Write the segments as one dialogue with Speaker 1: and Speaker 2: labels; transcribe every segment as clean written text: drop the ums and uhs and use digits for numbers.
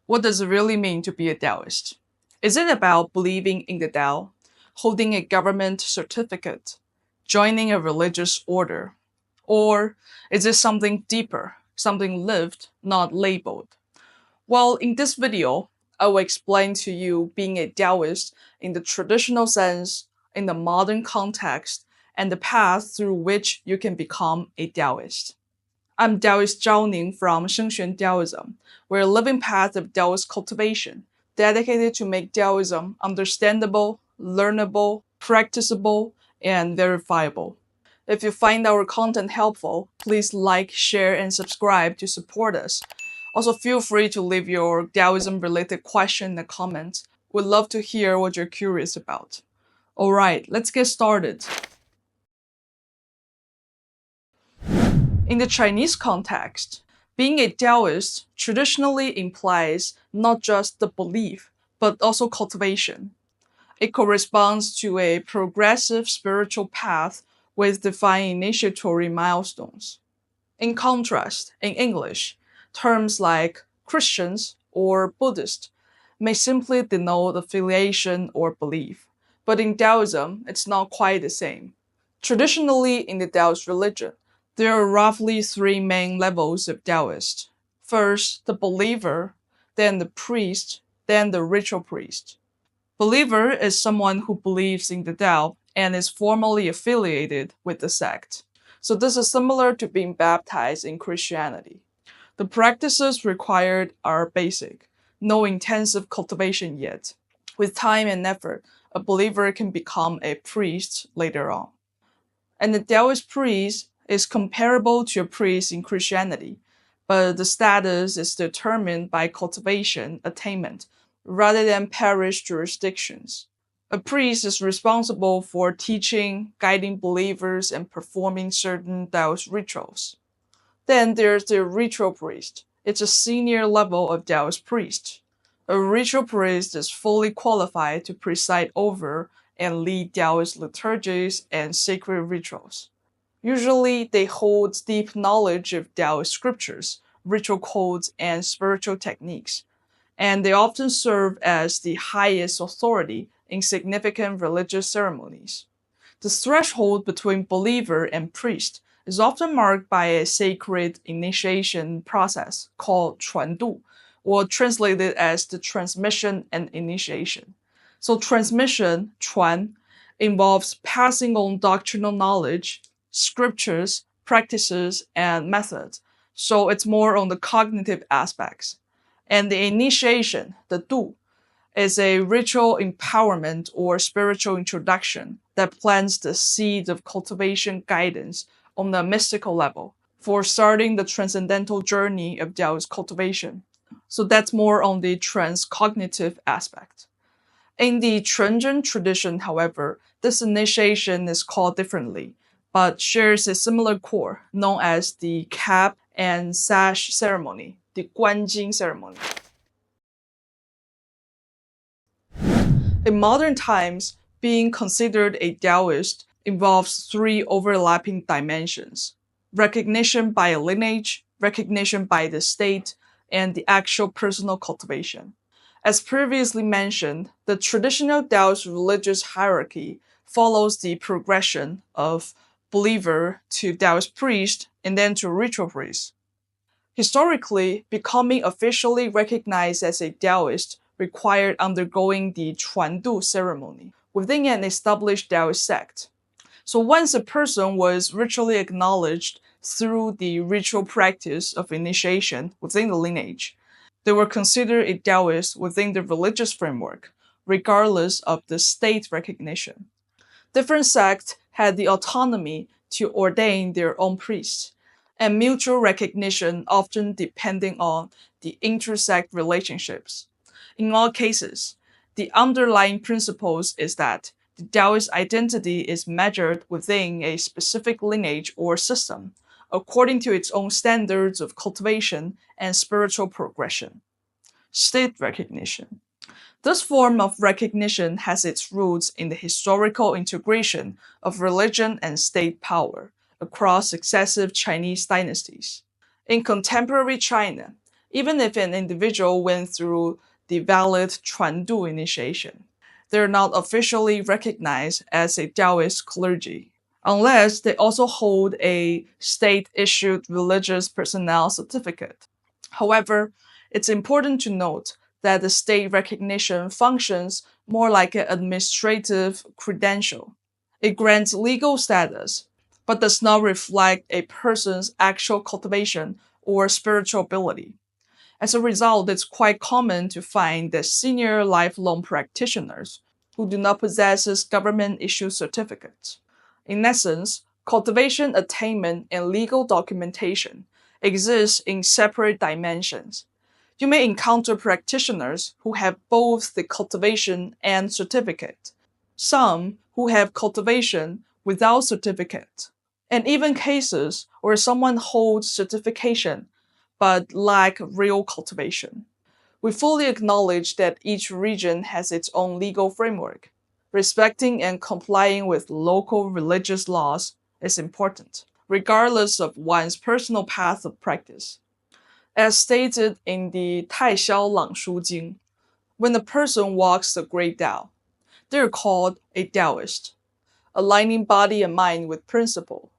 Speaker 1: What does it really mean to be a Taoist? Is it about believing in the Tao, holding a government certificate, joining a religious order? Or is it something deeper, something lived, not labeled? Well, in this video, I will explain to you being a Taoist in the traditional sense, in the modern context, and the path through which you can become a Taoist. I'm Taoist Zhao Ning from Shengxuan Daoism. We're a living path of Taoist cultivation, dedicated to make Taoism understandable, learnable, practicable, and verifiable. If you find our content helpful, please like, share, and subscribe to support us. Also, feel free to leave your Taoism-related question in the comments. We'd love to hear what you're curious about. Alright, let's get started. In the Chinese context, being a Taoist traditionally implies not just the belief, but also cultivation. It corresponds to a progressive spiritual path with defined initiatory milestones. In contrast, in English, terms like Christians or Buddhist may simply denote affiliation or belief, but in Taoism, it's not quite the same. Traditionally, in the Taoist religion, there are roughly three main levels of Taoist. First, the believer, then the priest, then the ritual priest. Believer is someone who believes in the Tao and is formally affiliated with the sect. So this is similar to being baptized in Christianity. The practices required are basic, no intensive cultivation yet. With time and effort, a believer can become a priest later on. And the Taoist priest is comparable to a priest in Christianity, but the status is determined by cultivation attainment rather than parish jurisdictions. A priest is responsible for teaching, guiding believers, and performing certain Taoist rituals. Then there's the ritual priest. It's a senior level of Taoist priest. A ritual priest is fully qualified to preside over and lead Taoist liturgies and sacred rituals. Usually, they hold deep knowledge of Taoist scriptures, ritual codes, and spiritual techniques, and they often serve as the highest authority in significant religious ceremonies. The threshold between believer and priest is often marked by a sacred initiation process called Chuan, or translated as the transmission and initiation. So transmission, Chuan, involves passing on doctrinal knowledge, scriptures, practices, and methods. So it's more on the cognitive aspects. And the initiation, the Du, is a ritual empowerment or spiritual introduction that plants the seed of cultivation guidance on the mystical level for starting the transcendental journey of Taoist cultivation. So that's more on the transcognitive aspect. In the Chunzhen tradition, however, this initiation is called differently, but shares a similar core known as the cap and sash ceremony, the Guanjing ceremony. In modern times, being considered a Taoist involves three overlapping dimensions: recognition by a lineage, recognition by the state, and the actual personal cultivation. As previously mentioned, the traditional Taoist religious hierarchy follows the progression of believer to Taoist priest and then to ritual priest. Historically, becoming officially recognized as a Taoist required undergoing the Chuandu ceremony within an established Taoist sect. So once a person was ritually acknowledged through the ritual practice of initiation within the lineage, they were considered a Taoist within the religious framework, regardless of the state recognition. Different sects had the autonomy to ordain their own priests, and mutual recognition often depending on the intersect relationships. In all cases, the underlying principles is that the Taoist identity is measured within a specific lineage or system, according to its own standards of cultivation and spiritual progression. State recognition. This form of recognition has its roots in the historical integration of religion and state power across successive Chinese dynasties. In contemporary China, even if an individual went through the valid Chuan initiation. They're not officially recognized as a Taoist clergy, unless they also hold a state-issued religious personnel certificate. However, it's important to note that the state recognition functions more like an administrative credential. It grants legal status, but does not reflect a person's actual cultivation or spiritual ability. As a result, it's quite common to find that senior lifelong practitioners who do not possess government-issued certificates. In essence, cultivation attainment and legal documentation exist in separate dimensions. You may encounter practitioners who have both the cultivation and certificate, some who have cultivation without certificate, and even cases where someone holds certification but lack real cultivation. We fully acknowledge that each region has its own legal framework. Respecting and complying with local religious laws is important, regardless of one's personal path of practice. As stated in the Taoxiao Lang Shu Jing, when a person walks the Great Tao, they are called a Taoist, aligning body and mind with principle,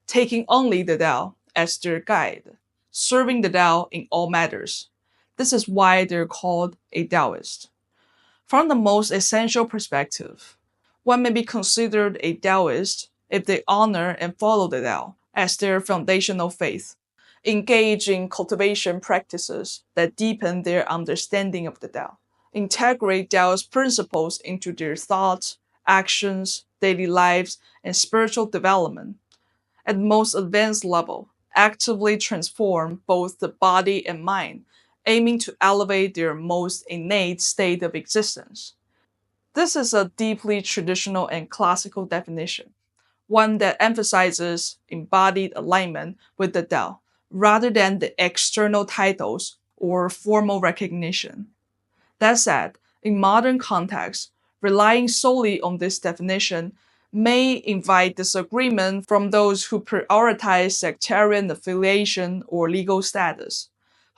Speaker 1: taking only the Tao as their guide, serving the Tao in all matters. This is why they're called a Taoist. From the most essential perspective, one may be considered a Taoist if they honor and follow the Tao as their foundational faith, engage in cultivation practices that deepen their understanding of the Tao, integrate Taoist principles into their thoughts, actions, daily lives, and spiritual development. At most advanced level, actively transform both the body and mind, aiming to elevate their most innate state of existence. This is a deeply traditional and classical definition, one that emphasizes embodied alignment with the Tao, rather than the external titles or formal recognition. That said, in modern contexts, relying solely on this definition may invite disagreement from those who prioritize sectarian affiliation or legal status.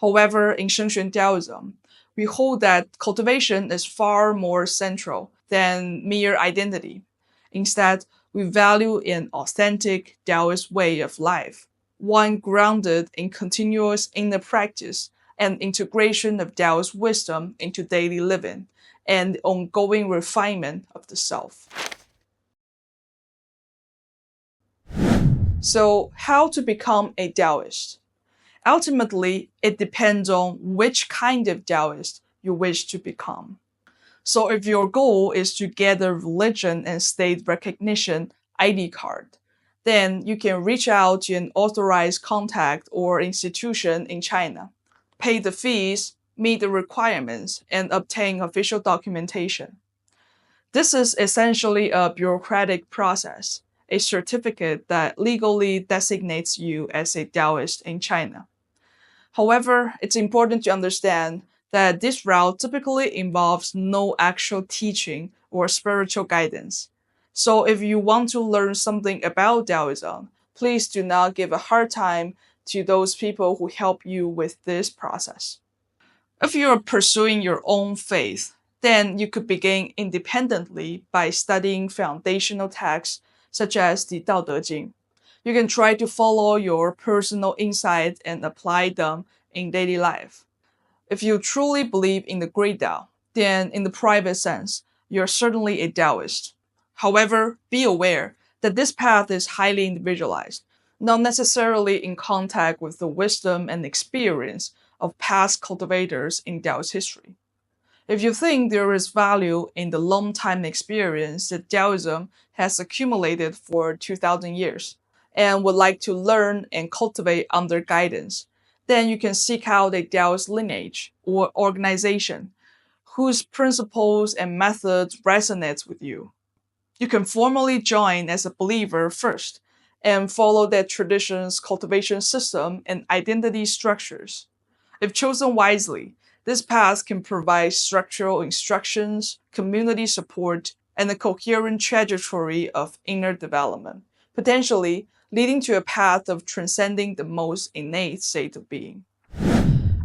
Speaker 1: However, in Shengxuan Daoism, we hold that cultivation is far more central than mere identity. Instead, we value an authentic Taoist way of life, one grounded in continuous inner practice and integration of Taoist wisdom into daily living, and the ongoing refinement of the self. So, how to become a Taoist? Ultimately, it depends on which kind of Taoist you wish to become. So, if your goal is to get a religion and state recognition ID card, then you can reach out to an authorized contact or institution in China, pay the fees, meet the requirements, and obtain official documentation. This is essentially a bureaucratic process, a certificate that legally designates you as a Taoist in China. However, it's important to understand that this route typically involves no actual teaching or spiritual guidance. So if you want to learn something about Taoism, please do not give a hard time to those people who help you with this process. If you are pursuing your own faith, then you could begin independently by studying foundational texts such as the Dao De Jing. You can try to follow your personal insights and apply them in daily life. If you truly believe in the Great Tao, then in the private sense, you're certainly a Taoist. However, be aware that this path is highly individualized, not necessarily in contact with the wisdom and experience of past cultivators in Taoist history. If you think there is value in the long time experience that Taoism has accumulated for 2,000 years, and would like to learn and cultivate under guidance, then you can seek out a Taoist lineage or organization whose principles and methods resonate with you. You can formally join as a believer first and follow that tradition's cultivation system and identity structures. If chosen wisely, this path can provide structural instructions, community support, and a coherent trajectory of inner development, potentially leading to a path of transcending the most innate state of being.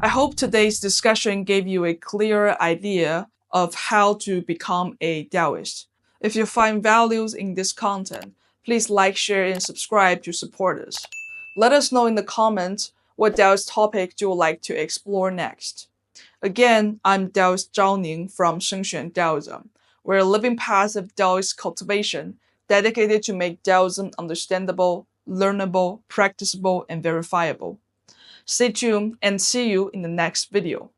Speaker 1: I hope today's discussion gave you a clear idea of how to become a Taoist. If you find values in this content, please like, share, and subscribe to support us. Let us know in the comments what Taoist topic you would like to explore next. Again, I'm Taoist Zhao Ning from xinshi Daoism. We're a living path of Taoist cultivation dedicated to make Taoism understandable, learnable, practicable, and verifiable. Stay tuned and see you in the next video.